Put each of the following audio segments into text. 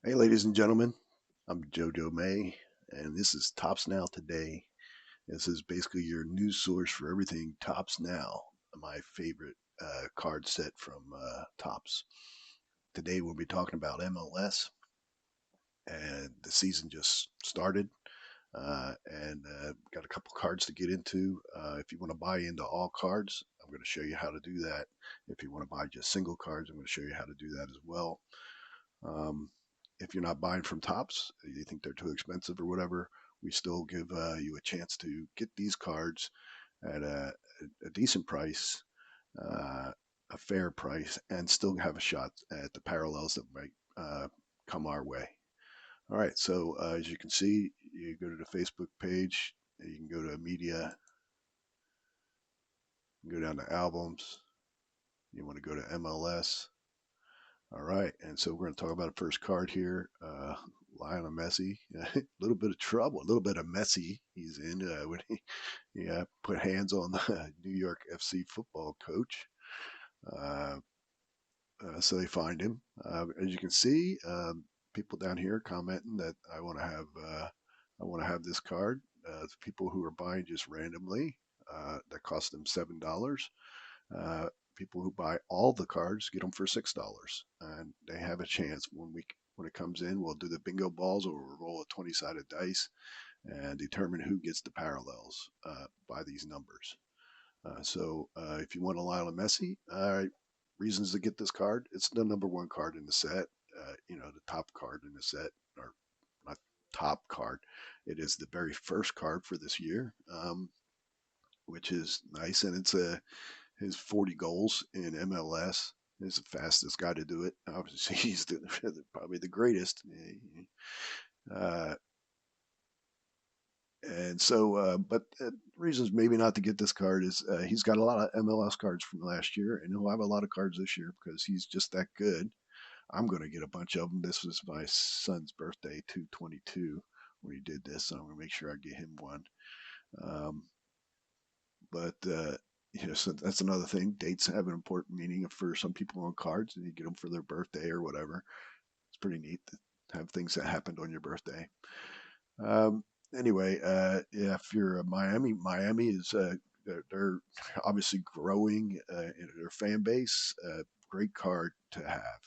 Hey, ladies and gentlemen, I'm JoJo May, and this is Topps Now Today. This is basically your news source for everything Topps Now, my favorite card set from Topps. Today we'll be talking about MLS, and the season just started, and got a couple cards to get into. If you want to buy into all cards, I'm going to show you how to do that. If you want to buy just single cards, I'm going to show you how to do that as well. Um, if you're not buying from Tops, you think they're too expensive or whatever, we still give you a chance to get these cards at a decent price, uh, a fair price, and still have a shot at the parallels that might come our way. All right, so as you can see, you go to the Facebook page, you can go to media, you can go down to albums, you want to go to MLS. All right, and so we're going to talk about the first card here. Lionel Messi, a little bit of trouble, a little bit of Messi he's in when he put hands on the New York FC football coach. Uh, so they find him. As you can see, people down here commenting that I want to have this card. People who are buying just randomly, that cost them $7. Uh, People who buy all the cards get them for $6, and they have a chance when it comes in. We'll do the bingo balls, or we'll roll a 20-sided dice and determine who gets the parallels by these numbers. If you want a Lionel Messi, reasons to get this card. It's the number one card in the set. The top card in the set, or not top card. It is the very first card for this year, which is nice, and it's his 40 goals in MLS. He's the fastest guy to do it. Obviously, he's probably the greatest. Uh, but reasons maybe not to get this card is he's got a lot of MLS cards from last year, and he'll have a lot of cards this year because he's just that good. I'm going to get a bunch of them. This was my son's birthday, 2/22, when he did this, so I'm going to make sure I get him one. Um, but so that's another thing. Dates have an important meaning for some people on cards, and you get them for their birthday or whatever. It's pretty neat to have things that happened on your birthday. Um, anyway, yeah, if you're Miami is they're obviously growing in their fan base. Great card to have.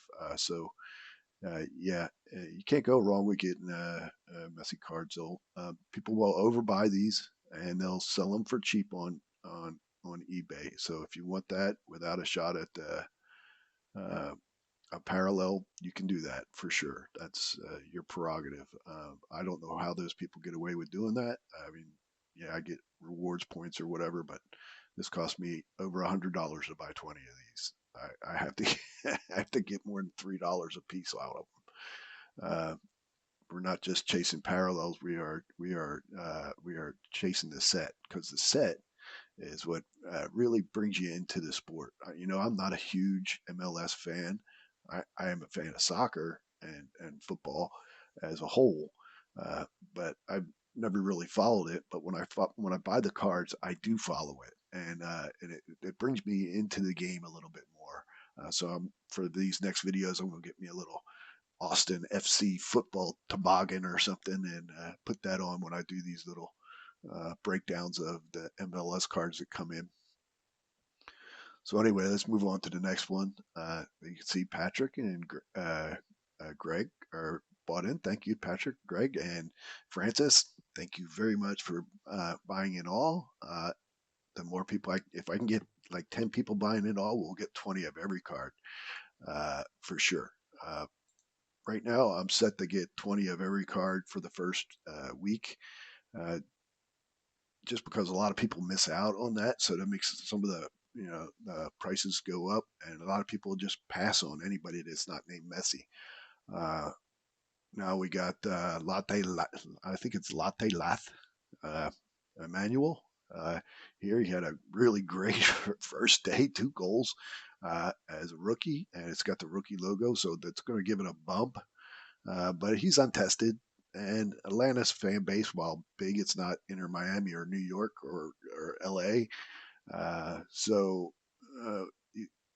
Yeah, you can't go wrong with getting Messi cards. People will overbuy these and they'll sell them for cheap on eBay. So if you want that without a shot at uh, a parallel, you can do that for sure. That's your prerogative. I don't know how those people get away with doing that. I mean, yeah, I get rewards points or whatever, but this cost me over $100 to buy 20 of these. I have to I have to get more than $3 a piece out of them. We're not just chasing parallels. We are chasing the set, because the set is what really brings you into the sport. I'm not a huge MLS fan. I am a fan of soccer and football as a whole, uh, but I've never really followed it. But when I buy the cards, I do follow it, and it brings me into the game a little bit more. For these next videos, I'm going to get me a little Austin FC football toboggan or something, and put that on when I do these little breakdowns of the MLS cards that come in. So anyway, let's move on to the next one. You can see Patrick and Greg are bought in. Thank you, Patrick, Greg, and Francis. Thank you very much for buying in all. The more people, if I can get like 10 people buying in all, we'll get 20 of every card for sure. Right now, I'm set to get 20 of every card for the first week. Uh, just because a lot of people miss out on that. So that makes some of the prices go up, and a lot of people just pass on anybody that's not named Messi. Uh, Now we got Latte. I think it's Latte Lath. Uh, Emmanuel. Here he had a really great first day, 2 goals as a rookie, and it's got the rookie logo, so that's going to give it a bump. But he's untested. And Atlanta's fan base, while big, it's not Inter Miami or New York or LA. So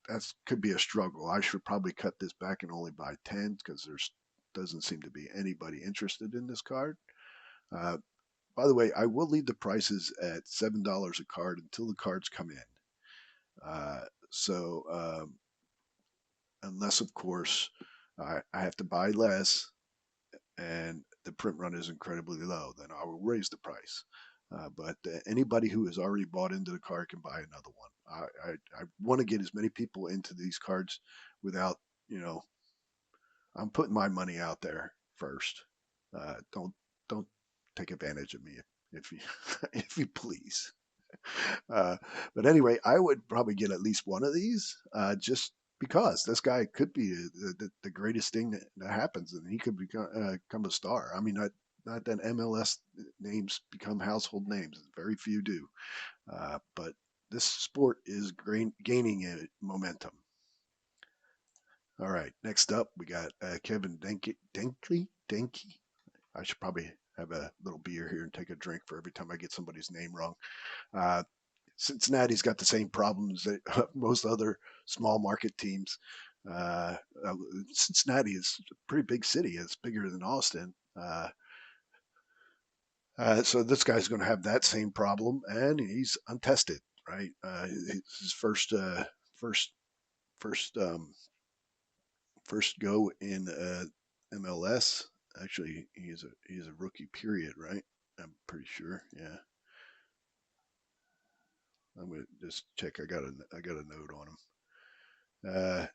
that could be a struggle. I should probably cut this back and only buy 10 because there's doesn't seem to be anybody interested in this card. Uh, by the way, I will leave the prices at $7 a card until the cards come in. So unless, of course, I have to buy less and the print run is incredibly low, then I will raise the price. But anybody who has already bought into the card can buy another one. I want to get as many people into these cards without, you know, I'm putting my money out there first. Don't take advantage of me if you if you please. Uh, but anyway, I would probably get at least one of these just because this guy could be the greatest thing that happens, and he could become a star. I mean, not that MLS names become household names; very few do. But this sport is gaining momentum. All right, next up we got Kevin Denkey. I should probably have a little beer here and take a drink for every time I get somebody's name wrong. Uh, Cincinnati's got the same problems that most other small market teams. Uh, uh, Cincinnati is a pretty big city. It's bigger than Austin. So this guy's going to have that same problem, and he's untested, right? It's his first first first go in MLS. Actually, he's a rookie. Period, right? I'm pretty sure. Yeah, I'm gonna just check. I got a note on him. Uh,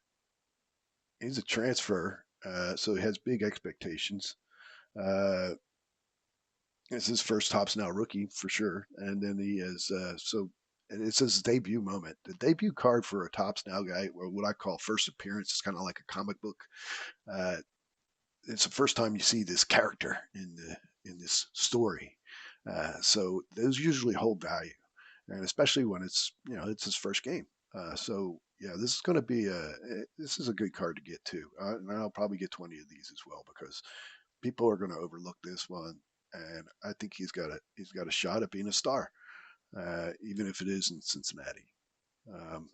he's a transfer, so he has big expectations. Uh, it's his first Topps Now rookie for sure, and then he is and it's his debut moment. The debut card for a Topps Now guy, or what I call first appearance, is kind of like a comic book. Uh, it's the first time you see this character in this story, so those usually hold value, and especially when it's it's his first game. So yeah, this is going to be this is a good card to get too, and I'll probably get 20 of these as well because people are going to overlook this one, and I think he's got a shot at being a star, even if it is in Cincinnati. Um,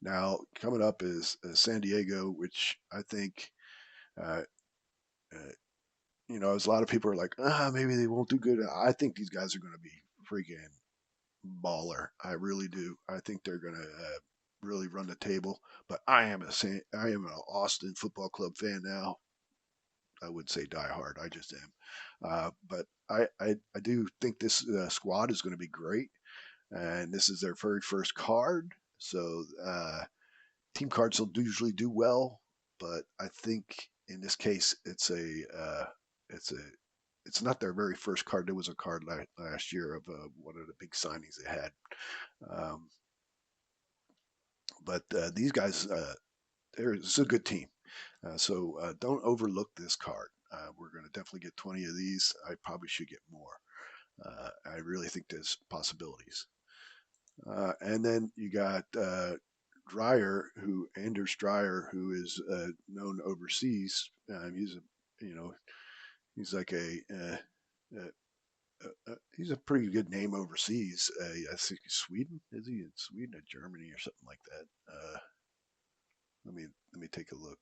Now coming up is San Diego, which I think. Uh, uh, as a lot of people are like, maybe they won't do good. I think these guys are going to be freaking baller. I really do. I think they're going to really run the table. But I am an Austin Football Club fan now. I would say die hard. I just am. But I do think this squad is going to be great, and this is their very first card. So team cards will usually do well, but I think in this case it's a it's not their very first card. There was a card last year of one of the big signings they had. Um, but these guys, it's a good team. So don't overlook this card. We're going to definitely get 20 of these. I probably should get more. I really think there's possibilities. And then you got Anders Dreyer, who is known overseas. He's a, you know, he's like he's a pretty good name overseas. I think Sweden. Is he in Sweden or Germany or something like that? Let me take a look.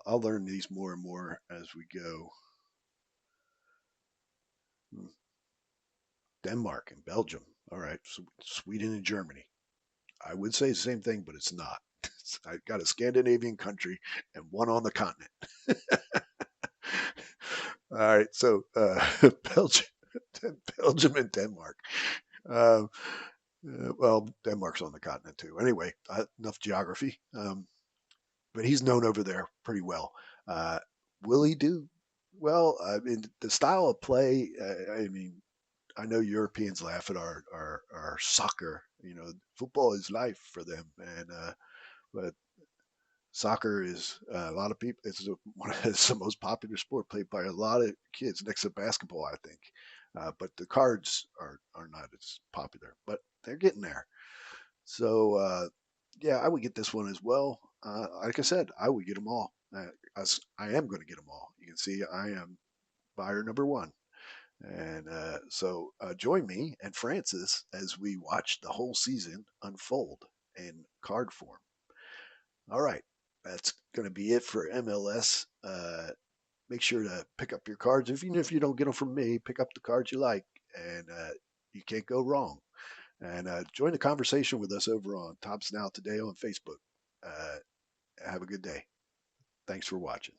I'll learn these more and more as we go. Hmm. Denmark and Belgium. All right, so Sweden and Germany. I would say the same thing, but it's not. I got a Scandinavian country and one on the continent. All right, so Belgium, Belgium and Denmark. Uh, well, Denmark's on the continent too. Anyway, enough geography. But he's known over there pretty well. Uh, will he do well? I mean, the style of play. I mean, I know Europeans laugh at our soccer. Football is life for them, and but soccer is a lot of people. It's the most popular sport played by a lot of kids next to basketball, I think. But the cards are not as popular, but they're getting there. So yeah, I would get this one as well. Like I said, I would get them all. I am going to get them all. You can see I am buyer number one. And so join me and Francis as we watch the whole season unfold in card form. All right, that's going to be it for MLS make sure to pick up your cards. Even if you don't get them from me, pick up the cards you like, and you can't go wrong. And join the conversation with us over on Topps Now today on Facebook. Uh, have a good day. Thanks for watching.